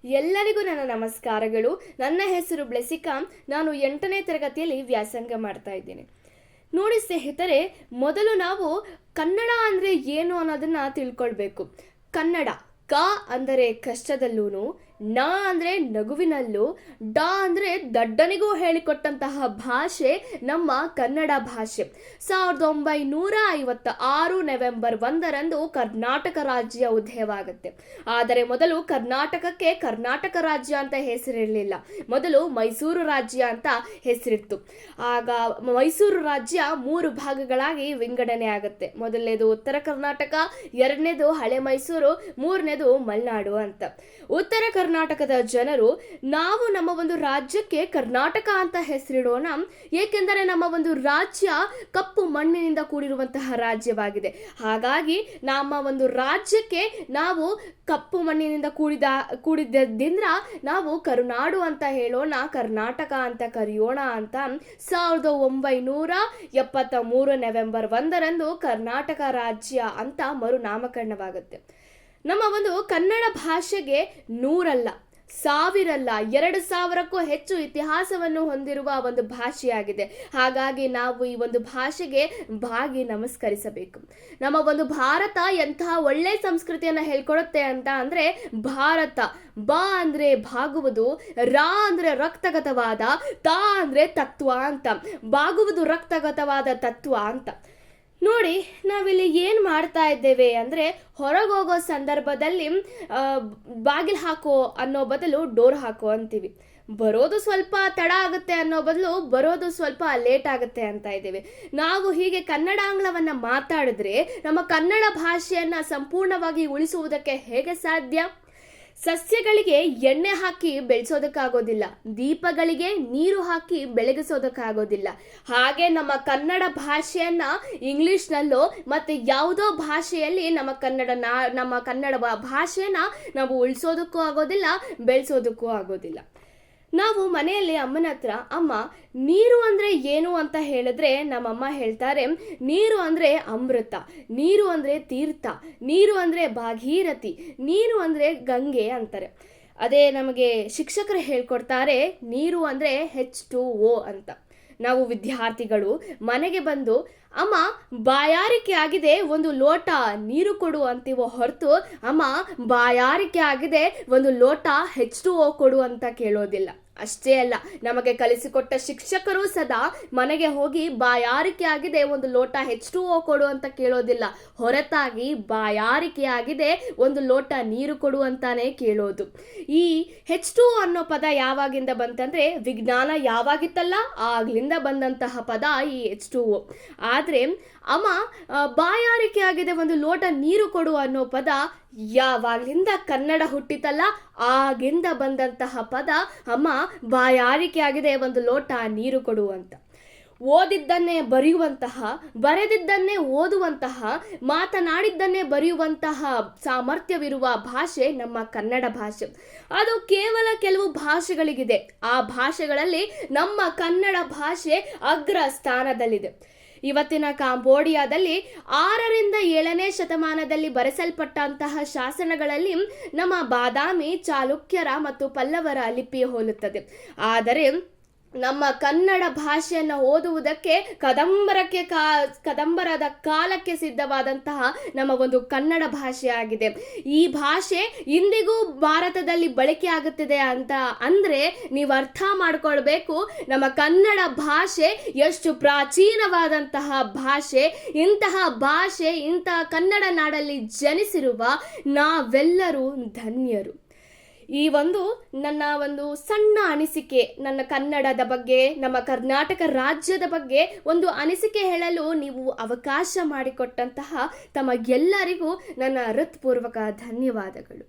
ಎಲ್ಲರಿಗೂ ನನ್ನ ನಮಸ್ಕಾರಗಳು. ನನ್ನ ಹೆಸರು ಬ್ಲೆಸಿಕಾ. ನಾನು 8ನೇ ತರಗತಿಯಲ್ಲಿ ವ್ಯಾಸಂಗ ಮಾಡ್ತಾ ಇದ್ದೇನೆ. ನೋಡಿ ಸ್ನೇಹಿತರೆ, ಮೊದಲು ನಾವು ಕನ್ನಡ ಅಂದರೆ ಏನು ಅನ್ನೋದನ್ನು ತಿಳ್ಕೊಳ್ಬೇಕು. ಕನ್ನಡ ಕ ಅಂದರೆ ಕಷ್ಟದಲ್ಲೂ, ನ ಅಂದರೆ ನಗುವಿನಲ್ಲೂ, ಡ ಅಂದರೆ ದಡ್ಡನಿಗೂ ಹೇಳಿಕೊಟ್ಟಂತಹ ಭಾಷೆ ನಮ್ಮ ಕನ್ನಡ ಭಾಷೆ. 1956 ನವೆಂಬರ್ 1ರಂದು ಕರ್ನಾಟಕ ರಾಜ್ಯ ಉದಯವಾಗುತ್ತೆ. ಆದರೆ ಮೊದಲು ಕರ್ನಾಟಕಕ್ಕೆ ಕರ್ನಾಟಕ ರಾಜ್ಯ ಅಂತ ಹೆಸರಿರಲಿಲ್ಲ. ಮೊದಲು ಮೈಸೂರು ರಾಜ್ಯ ಅಂತ ಹೆಸರಿತ್ತು. ಆಗ ಮೈಸೂರು ರಾಜ್ಯ 3 ಭಾಗಗಳಾಗಿ ವಿಂಗಡಣೆ ಆಗುತ್ತೆ. ಮೊದಲನೇದು ಉತ್ತರ ಕರ್ನಾಟಕ, ಎರಡನೇದು ಹಳೆ ಮೈಸೂರು, ಮೂರನೇದು ಮಲೆನಾಡು ಅಂತ. ಉತ್ತರ ಕರ್ನಾಟಕದ ಜನರು ನಾವು ನಮ್ಮ ಒಂದು ರಾಜ್ಯಕ್ಕೆ ಕರ್ನಾಟಕ ಅಂತ ಹೆಸರಿಡೋಣ, ಏಕೆಂದರೆ ನಮ್ಮ ಒಂದು ರಾಜ್ಯ ಕಪ್ಪು ಮಣ್ಣಿನಿಂದ ಕೂಡಿರುವಂತಹ ರಾಜ್ಯವಾಗಿದೆ. ಹಾಗಾಗಿ ನಮ್ಮ ಒಂದು ರಾಜ್ಯಕ್ಕೆ ನಾವು ಕಪ್ಪು ಮಣ್ಣಿನಿಂದ ಕೂಡಿದ್ದರಿಂದ ನಾವು ಕರುನಾಡು ಅಂತ ಹೇಳೋಣ, ಕರ್ನಾಟಕ ಅಂತ ಕರೆಯೋಣ ಅಂತ 1973 ನವೆಂಬರ್ 1ರಂದು ಕರ್ನಾಟಕ ರಾಜ್ಯ ಅಂತ ಮರುನಾಮಕರಣವಾಗುತ್ತೆ. ನಮ್ಮ ಒಂದು ಕನ್ನಡ ಭಾಷೆಗೆ 100 ಅಲ್ಲ, 1000 ಅಲ್ಲ, 2000ಕ್ಕೂ ಹೆಚ್ಚು ಇತಿಹಾಸವನ್ನು ಹೊಂದಿರುವ ಒಂದು ಭಾಷೆಯಾಗಿದೆ. ಹಾಗಾಗಿ ನಾವು ಈ ಒಂದು ಭಾಷೆಗೆ ಬಾಗಿ ನಮಸ್ಕರಿಸಬೇಕು. ನಮ್ಮ ಒಂದು ಭಾರತ ಎಂತಹ ಒಳ್ಳೆ ಸಂಸ್ಕೃತಿಯನ್ನು ಹೇಳ್ಕೊಡುತ್ತೆ ಅಂತ ಅಂದರೆ, ಭಾರತ ಬ ಅಂದರೆ ಬಾಗುವುದು, ರಾ ಅಂದರೆ ರಕ್ತಗತವಾದ, ತ ಅಂದರೆ ತತ್ವ ಅಂತ. ಬಾಗುವುದು ರಕ್ತಗತವಾದ ತತ್ವ ಅಂತ. ನೋಡಿ, ನಾವಿಲ್ಲಿ ಏನು ಮಾಡ್ತಾ ಇದ್ದೇವೆ ಅಂದರೆ, ಹೊರಗೋಗೋ ಸಂದರ್ಭದಲ್ಲಿ ಬಾಗಿಲು ಹಾಕೋ ಅನ್ನೋ ಬದಲು ಡೋರ್ ಹಾಕೋ ಅಂತೀವಿ. ಬರೋದು ಸ್ವಲ್ಪ ತಡ ಆಗುತ್ತೆ ಅನ್ನೋ ಬದಲು ಬರೋದು ಸ್ವಲ್ಪ ಲೇಟ್ ಆಗುತ್ತೆ ಅಂತ ಇದ್ದೇವೆ. ನಾವು ಹೀಗೆ ಕನ್ನಡ ಆಂಗ್ಲವನ್ನು ಮಾತಾಡಿದ್ರೆ ನಮ್ಮ ಕನ್ನಡ ಭಾಷೆಯನ್ನು ಸಂಪೂರ್ಣವಾಗಿ ಉಳಿಸುವುದಕ್ಕೆ ಹೇಗೆ ಸಾಧ್ಯ? ಸಸ್ಯಗಳಿಗೆ ಎಣ್ಣೆ ಹಾಕಿ ಬೆಳೆಸೋದಕ್ಕಾಗೋದಿಲ್ಲ, ದೀಪಗಳಿಗೆ ನೀರು ಹಾಕಿ ಬೆಳಗಿಸೋದಕ್ಕಾಗೋದಿಲ್ಲ. ಹಾಗೆ ನಮ್ಮ ಕನ್ನಡ ಭಾಷೆಯನ್ನ ಇಂಗ್ಲಿಷ್ನಲ್ಲೋ ಮತ್ತೆ ಯಾವುದೋ ಭಾಷೆಯಲ್ಲಿ ನಮ್ಮ ಕನ್ನಡ ಭಾಷೆಯನ್ನ ನಾವು ಉಳಿಸೋದಕ್ಕೂ ಆಗೋದಿಲ್ಲ, ಬೆಳೆಸೋದಕ್ಕೂ ಆಗೋದಿಲ್ಲ. ನಾವು ಮನೆಯಲ್ಲಿ ಅಮ್ಮನ ಹತ್ರ, ಅಮ್ಮ ನೀರು ಅಂದರೆ ಏನು ಅಂತ ಹೇಳಿದ್ರೆ ನಮ್ಮಮ್ಮ ಹೇಳ್ತಾರೆ, ನೀರು ಅಂದರೆ ಅಮೃತ, ನೀರು ಅಂದರೆ ತೀರ್ಥ, ನೀರು ಅಂದರೆ ಭಾಗೀರಥಿ, ನೀರು ಅಂದರೆ ಗಂಗೆ ಅಂತಾರೆ. ಅದೇ ನಮಗೆ ಶಿಕ್ಷಕರು ಹೇಳ್ಕೊಡ್ತಾರೆ, ನೀರು ಅಂದರೆ H2O ಅಂತ. ನಾವು ವಿದ್ಯಾರ್ಥಿಗಳು ಮನೆಗೆ ಬಂದು, ಅಮ್ಮ ಬಾಯಾರಿಕೆ ಆಗಿದೆ, ಒಂದು ಲೋಟ ನೀರು ಕೊಡು ಅಂತೀವೋ ಹೊರತು, ಅಮ್ಮ ಬಾಯಾರಿಕೆ ಆಗಿದೆ, ಒಂದು ಲೋಟ H2O ಕೊಡು ಅಂತ ಕೇಳೋದಿಲ್ಲ. ಅಷ್ಟೇ ಅಲ್ಲ, ನಮಗೆ ಕಲಿಸಿಕೊಟ್ಟ ಶಿಕ್ಷಕರು ಸದಾ ಮನೆಗೆ ಹೋಗಿ ಬಾಯಾರಿಕೆ ಆಗಿದೆ, ಒಂದು ಲೋಟ H2O ಕೊಡು ಅಂತ ಕೇಳೋದಿಲ್ಲ. ಹೊರತಾಗಿ ಬಾಯಾರಿಕೆ ಆಗಿದೆ, ಒಂದು ಲೋಟ ನೀರು ಕೊಡು ಅಂತಾನೆ ಕೇಳೋದು. ಈ H2O ಅನ್ನೋ ಪದ ಯಾವಾಗಿಂದ ಬಂತಂದ್ರೆ, ವಿಜ್ಞಾನ ಯಾವಾಗಿತ್ತಲ್ಲ ಆಗ್ಲಿಂದ ಬಂದಂತಹ ಪದ ಈ H2O. ಆದರೆ ಅಮ್ಮ ಬಾಯಾರಿಕೆ ಆಗಿದೆ, ಒಂದು ಲೋಟ ನೀರು ಕೊಡು ಅನ್ನೋ ಪದ ಯಾವಾಗ್ಲಿಂದ ಕನ್ನಡ ಹುಟ್ಟಿತಲ್ಲ ಆಗಿಂದ ಬಂದಂತಹ ಪದ ಅಮ್ಮ ಬಾಯಾರಿಕೆ ಆಗಿದೆ, ಒಂದು ಲೋಟ ನೀರು ಕೊಡು ಅಂತ. ಓದಿದ್ದನ್ನೇ ಬರೆಯುವಂತಹ, ಬರೆದಿದ್ದನ್ನೇ ಓದುವಂತಹ, ಮಾತನಾಡಿದ್ದನ್ನೇ ಬರೆಯುವಂತಹ ಸಾಮರ್ಥ್ಯವಿರುವ ಭಾಷೆ ನಮ್ಮ ಕನ್ನಡ ಭಾಷೆ. ಅದು ಕೇವಲ ಕೆಲವು ಭಾಷೆಗಳಿಗಿದೆ. ಆ ಭಾಷೆಗಳಲ್ಲಿ ನಮ್ಮ ಕನ್ನಡ ಭಾಷೆ ಅಗ್ರ ಸ್ಥಾನದಲ್ಲಿದೆ. ಇವತ್ತಿನ ಕಾಂಬೋಡಿಯಾದಲ್ಲಿ 6ರಿಂದ 7ನೇ ಶತಮಾನದಲ್ಲಿ ಬರೆಸಲ್ಪಟ್ಟಂತಹ ಶಾಸನಗಳಲ್ಲಿ ನಮ್ಮ ಬಾದಾಮಿ, ಚಾಲುಕ್ಯರ ಮತ್ತು ಪಲ್ಲವರ ಲಿಪಿ ಹೋಲುತ್ತದೆ. ಆದರೆ ನಮ್ಮ ಕನ್ನಡ ಭಾಷೆಯನ್ನು ಓದುವುದಕ್ಕೆ ಕದಂಬರದ ಕಾಲಕ್ಕೆ ಸಿದ್ಧವಾದಂತಹ ನಮ್ಮ ಒಂದು ಕನ್ನಡ ಭಾಷೆ ಆಗಿದೆ. ಈ ಭಾಷೆ ಇಂದಿಗೂ ಭಾರತದಲ್ಲಿ ಬಳಕೆ ಆಗುತ್ತಿದೆ ಅಂತ ಅಂದರೆ ನೀವು ಅರ್ಥ ಮಾಡ್ಕೊಳ್ಬೇಕು, ನಮ್ಮ ಕನ್ನಡ ಭಾಷೆ ಎಷ್ಟು ಪ್ರಾಚೀನವಾದಂತಹ ಭಾಷೆ. ಇಂತಹ ಕನ್ನಡ ನಾಡಲ್ಲಿ ಜನಿಸಿರುವ ನಾವೆಲ್ಲರೂ ಧನ್ಯರು. ಈ ನನ್ನ ಒಂದು ಸಣ್ಣ ಅನಿಸಿಕೆ, ನನ್ನ ಕನ್ನಡದ ಬಗ್ಗೆ, ನಮ್ಮ ಕರ್ನಾಟಕ ರಾಜ್ಯದ ಬಗ್ಗೆ ಒಂದು ಅನಿಸಿಕೆ ಹೇಳಲು ನೀವು ಅವಕಾಶ ಮಾಡಿಕೊಟ್ಟಂತಹ ತಮಗೆಲ್ಲರಿಗೂ ನನ್ನ ಹೃತ್ಪೂರ್ವಕ ಧನ್ಯವಾದಗಳು.